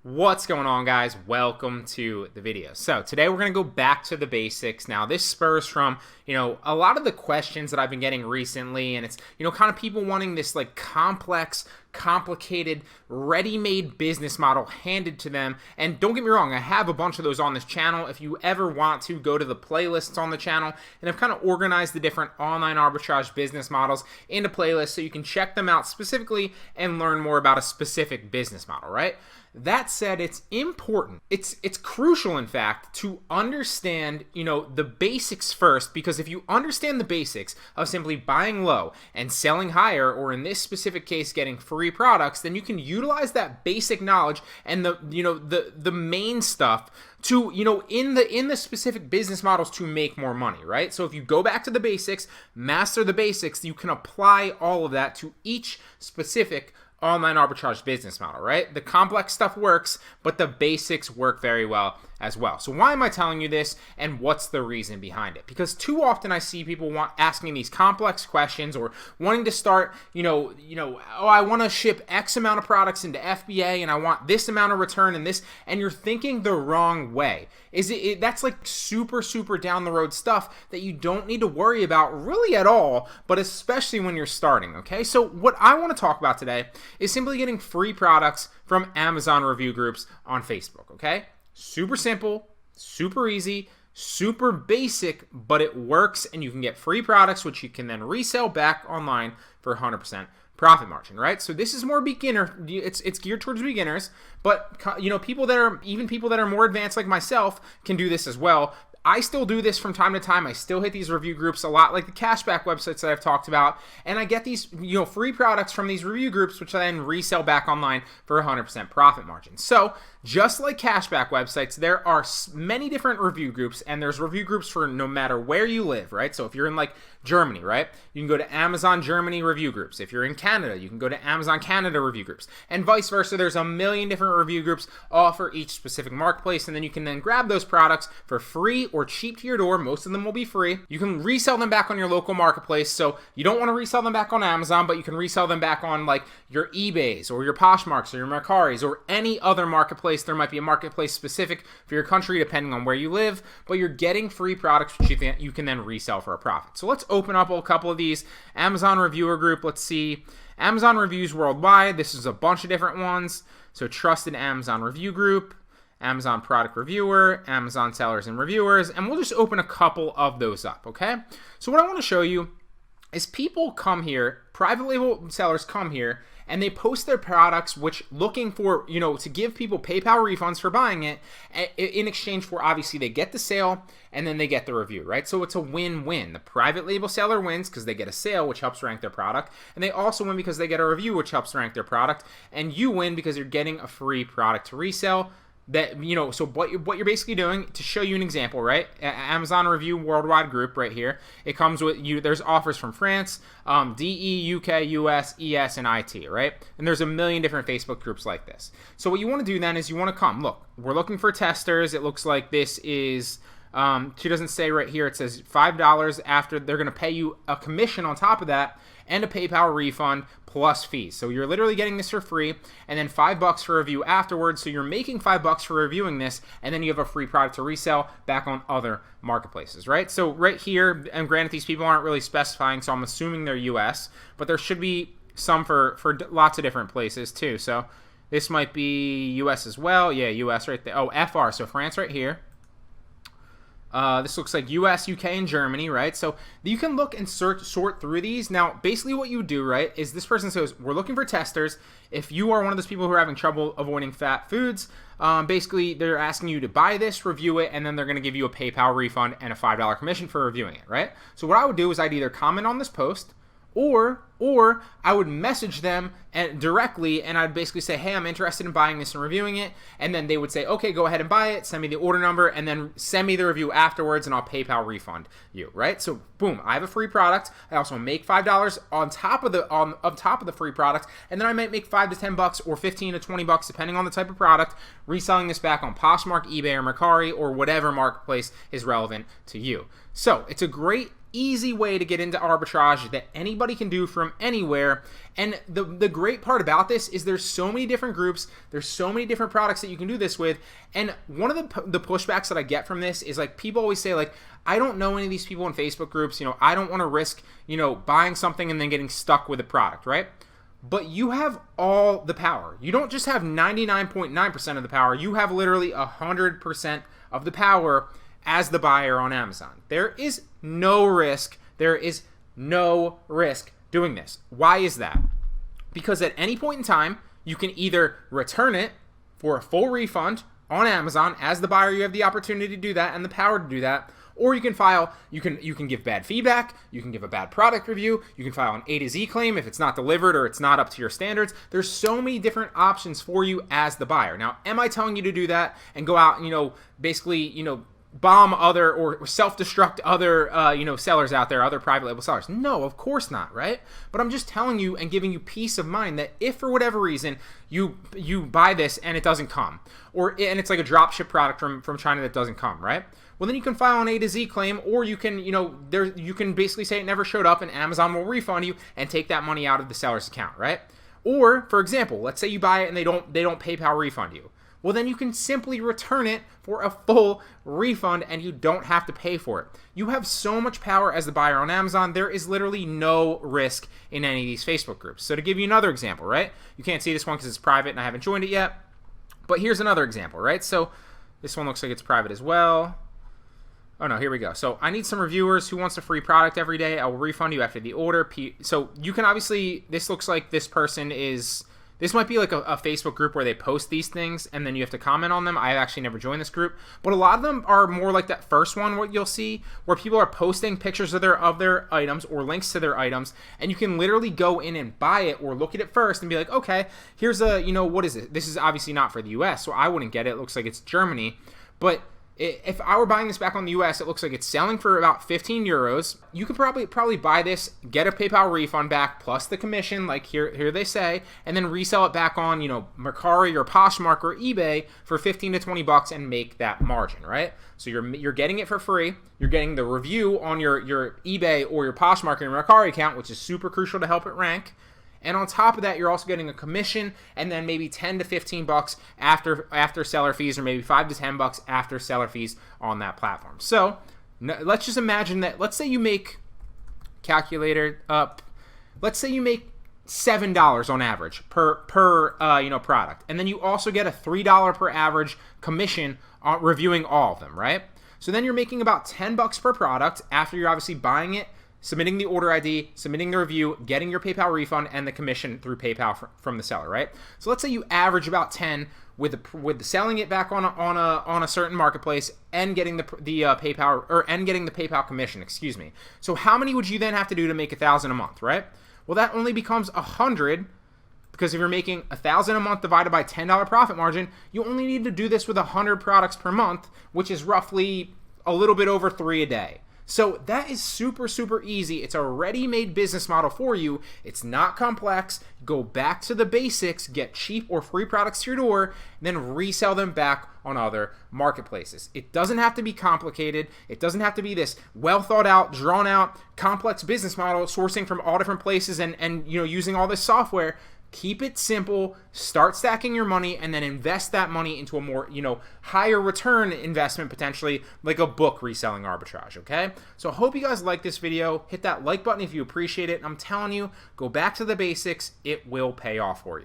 What's going on, guys? Welcome to the video. So today we're going to go back to the basics. Now this spurs from, a lot of the questions that I've been getting recently, and it's, kind of people wanting this like complex, complicated, ready-made business model handed to them. And don't get me wrong, I have a bunch of those on this channel. If you ever want to, go to the playlists on the channel, and I've kind of organized the different online arbitrage business models into playlists so you can check them out specifically and learn more about a specific business model, right? That said, it's important. It's crucial, in fact, to understand, the basics first, because if you understand the basics of simply buying low and selling higher, or in this specific case, getting free products, then you can utilize that basic knowledge and the main stuff to, in the specific business models to make more money, right? So if you go back to the basics, master the basics, you can apply all of that to each specific online arbitrage business model, right? The complex stuff works, but the basics work very well as well. So why am I telling you this, and what's the reason behind it? Because too often I see people asking these complex questions, or wanting to start, oh, I want to ship X amount of products into FBA and I want this amount of return and this, and you're thinking the wrong way. That's like super down the road stuff that you don't need to worry about really at all, but especially when you're starting, okay? So what I want to talk about today is simply getting free products from Amazon review groups on Facebook, okay? Super simple, super easy, super basic, but it works, and you can get free products which you can then resell back online for 100% profit margin, right? So this is more beginner. It's geared towards beginners, but people that are more advanced like myself can do this as well. I still do this from time to time. I still hit these review groups a lot, like the cashback websites that I've talked about, and I get these free products from these review groups, which I then resell back online for 100% profit margin. So just like cashback websites, there are many different review groups, and there's review groups for no matter where you live, right? So if you're in like Germany, right, you can go to Amazon Germany review groups. If you're in Canada, you can go to Amazon Canada review groups, and vice versa. There's a million different review groups all for each specific marketplace, and then you can then grab those products for free or cheap to your door. Most of them will be free. You can resell them back on your local marketplace. So you don't want to resell them back on Amazon, but you can resell them back on like your eBays or your Poshmarks or your Mercaris or any other marketplace. There might be a marketplace specific for your country depending on where you live, but you're getting free products which you can then resell for a profit. So let's open up a couple of these. Amazon reviewer group, let's see. Amazon reviews worldwide. This is a bunch of different ones. So trusted Amazon review group, Amazon product reviewer, Amazon sellers and reviewers, and we'll just open a couple of those up, okay? So what I want to show you is people come here, private label sellers come here, and they post their products which looking for, to give people PayPal refunds for buying it in exchange for, obviously, they get the sale and then they get the review, right? So it's a win-win. The private label seller wins because they get a sale, which helps rank their product, and they also win because they get a review, which helps rank their product, and you win because you're getting a free product to resell. That, so what you're basically doing, to show you an example, right? Amazon review worldwide group right here. It comes with there's offers from France, DE, UK, US, ES, and IT, right? And there's a million different Facebook groups like this. So what you want to do then is you want to come. Look, we're looking for testers. It looks like this is, she doesn't say right here, it says $5 after they're going to pay you a commission on top of that and a PayPal refund plus fees. So you're literally getting this for free, and then $5 for review afterwards. So you're making $5 for reviewing this, and then you have a free product to resell back on other marketplaces, right? So right here, and granted these people aren't really specifying, so I'm assuming they're US, but there should be some for lots of different places too. So this might be US as well. Yeah, US right there. Oh, FR, so France right here. This looks like US, UK, and Germany, right? So you can look and sort through these. Now, basically what you do, right, is this person says, we're looking for testers. If you are one of those people who are having trouble avoiding fat foods, basically they're asking you to buy this, review it, and then they're going to give you a PayPal refund and a $5 commission for reviewing it, right? So what I would do is I'd either comment on this post, or I would message them directly, and I'd basically say, hey, I'm interested in buying this and reviewing it, and then they would say, okay, go ahead and buy it, send me the order number, and then send me the review afterwards, and I'll PayPal refund you, right? So boom, I have a free product. I also make $5 on top of the free product, and then I might make $5 to $10 or $15 to $20 depending on the type of product, reselling this back on Poshmark, eBay, or Mercari, or whatever marketplace is relevant to you. So it's a great easy way to get into arbitrage that anybody can do from anywhere. And the great part about this is there's so many different groups, there's so many different products that you can do this with. And one of the pushbacks that I get from this is like, people always say like, I don't know any of these people in Facebook groups, I don't want to risk, buying something and then getting stuck with a product, right? But you have all the power. You don't just have 99.9% of the power, you have literally 100% of the power as the buyer on Amazon. There is no risk. There is no risk doing this. Why is that? Because at any point in time, you can either return it for a full refund on Amazon. As the buyer, you have the opportunity to do that and the power to do that. Or you can file, you can give bad feedback, you can give a bad product review, you can file an A to Z claim if it's not delivered or it's not up to your standards. There's so many different options for you as the buyer. Now, am I telling you to do that and go out, basically, bomb other or self-destruct other sellers out there, other private label sellers? No, of course not, right? But I'm just telling you and giving you peace of mind that if for whatever reason you buy this and it doesn't come, and it's like a drop ship product from China that doesn't come, right? Well, then you can file an A to Z claim, or you can you can basically say it never showed up and Amazon will refund you and take that money out of the seller's account, right? Or for example, let's say you buy it and they don't PayPal refund you. Well, then you can simply return it for a full refund and you don't have to pay for it. You have so much power as the buyer on Amazon. There is literally no risk in any of these Facebook groups. So to give you another example, right? You can't see this one because it's private and I haven't joined it yet. But here's another example, right? So this one looks like it's private as well. Oh no, here we go. So I need some reviewers. Who wants a free product every day? I will refund you after the order. So you can obviously, this looks like this person is... This might be like a Facebook group where they post these things and then you have to comment on them. I've actually never joined this group, but a lot of them are more like that first one, what you'll see, where people are posting pictures of their items or links to their items, and you can literally go in and buy it or look at it first and be like, okay, here's a, what is it? This is obviously not for the US, so I wouldn't get it. It looks like it's Germany, but if I were buying this back on the US, it looks like it's selling for about 15 euros. You could probably buy this, get a PayPal refund back plus the commission, like here they say, and then resell it back on, Mercari or Poshmark or eBay for 15 to 20 bucks and make that margin, right? So you're getting it for free. You're getting the review on your eBay or your Poshmark or your Mercari account, which is super crucial to help it rank. And on top of that, you're also getting a commission and then maybe 10 to 15 bucks after seller fees, or maybe 5 to 10 bucks after seller fees on that platform. So let's just imagine that, let's say you make, calculator up, let's say you make $7 on average per product. And then you also get a $3 per average commission on reviewing all of them, right? So then you're making about 10 bucks per product after you're obviously buying it, submitting the order ID, submitting the review, getting your PayPal refund, and the commission through PayPal from the seller, right? So let's say you average about 10 with the selling it back on a certain marketplace and getting the PayPal and getting the PayPal commission, excuse me. So how many would you then have to do to make $1,000 a month, right? Well, that only becomes 100, because if you're making $1,000 a month divided by $10 profit margin, you only need to do this with 100 products per month, which is roughly a little bit over 3 a day. So that is super, super easy. It's a ready-made business model for you. It's not complex. Go back to the basics, get cheap or free products to your door, then resell them back on other marketplaces. It doesn't have to be complicated. It doesn't have to be this well thought out, drawn out, complex business model, sourcing from all different places and using all this software. Keep it simple, start stacking your money, and then invest that money into a more, higher return investment, potentially like a book reselling arbitrage, okay? So I hope you guys like this video. Hit that like button if you appreciate it. I'm telling you, go back to the basics. It will pay off for you.